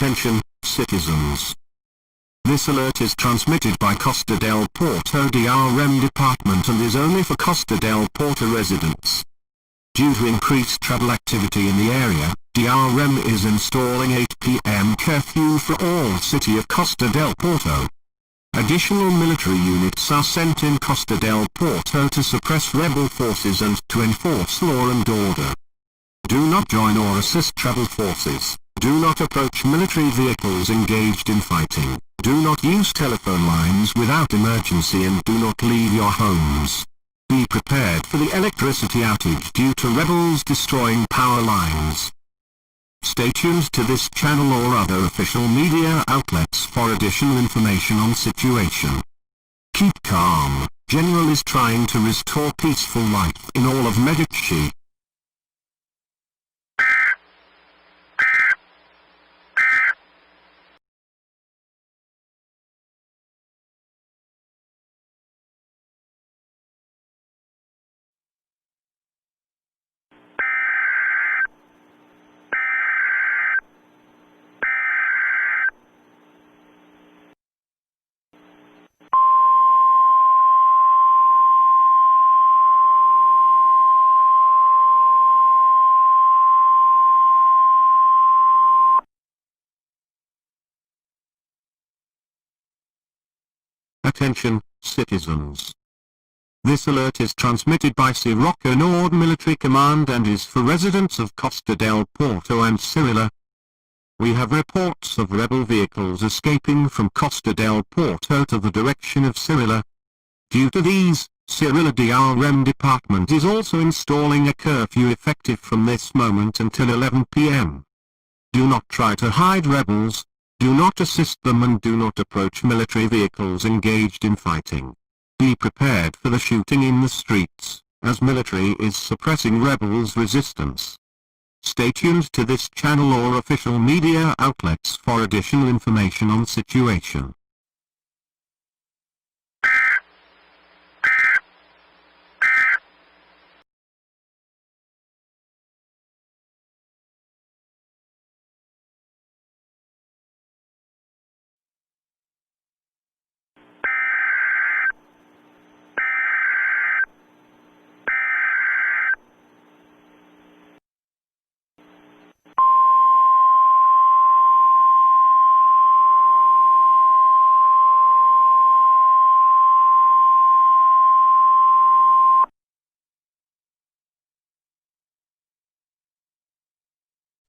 Attention, citizens. This alert is transmitted by Costa del Porto DRM Department and is only for Costa del Porto residents. Due to increased travel activity in the area, DRM is installing 8 p.m. curfew for all city of Costa del Porto. Additional military units are sent in Costa del Porto to suppress rebel forces and to enforce law and order. Do not join or assist travel forces. Do not approach military vehicles engaged in fighting. Do not use telephone lines without emergency and do not leave your homes. Be prepared for the electricity outage due to rebels destroying power lines. Stay tuned to this channel or other official media outlets for additional information on situation. Keep calm. General is trying to restore peaceful life in all of Medici. Attention, citizens. This alert is transmitted by Sirocco Nord Military Command and is for residents of Costa del Porto and Cirilla. We have reports of rebel vehicles escaping from Costa del Porto to the direction of Cirilla. Due to these, Cirilla DRM Department is also installing a curfew effective from this moment until 11 p.m. Do not try to hide rebels. Do not assist them and do not approach military vehicles engaged in fighting. Be prepared for the shooting in the streets, as military is suppressing rebels' resistance. Stay tuned to this channel or official media outlets for additional information on situation.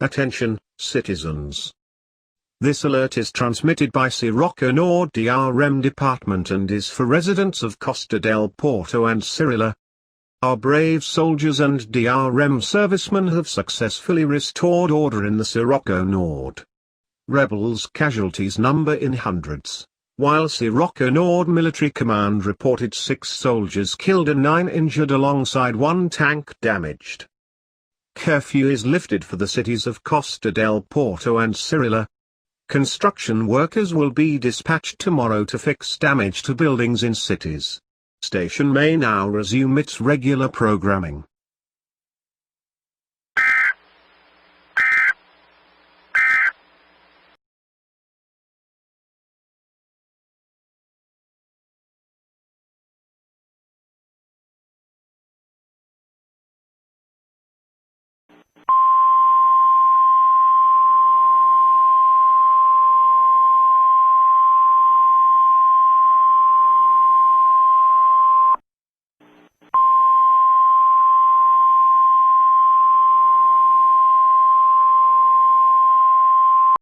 Attention, citizens. This alert is transmitted by Sirocco Nord DRM Department and is for residents of Costa del Porto and Cirilla. Our brave soldiers and DRM servicemen have successfully restored order in the Sirocco Nord. Rebels' casualties number in hundreds, while Sirocco Nord Military Command reported 6 soldiers killed and 9 injured alongside 1 tank damaged. Curfew is lifted for the cities of Costa del Porto and Cirilla. Construction workers will be dispatched tomorrow to fix damage to buildings in cities. Station may now resume its regular programming.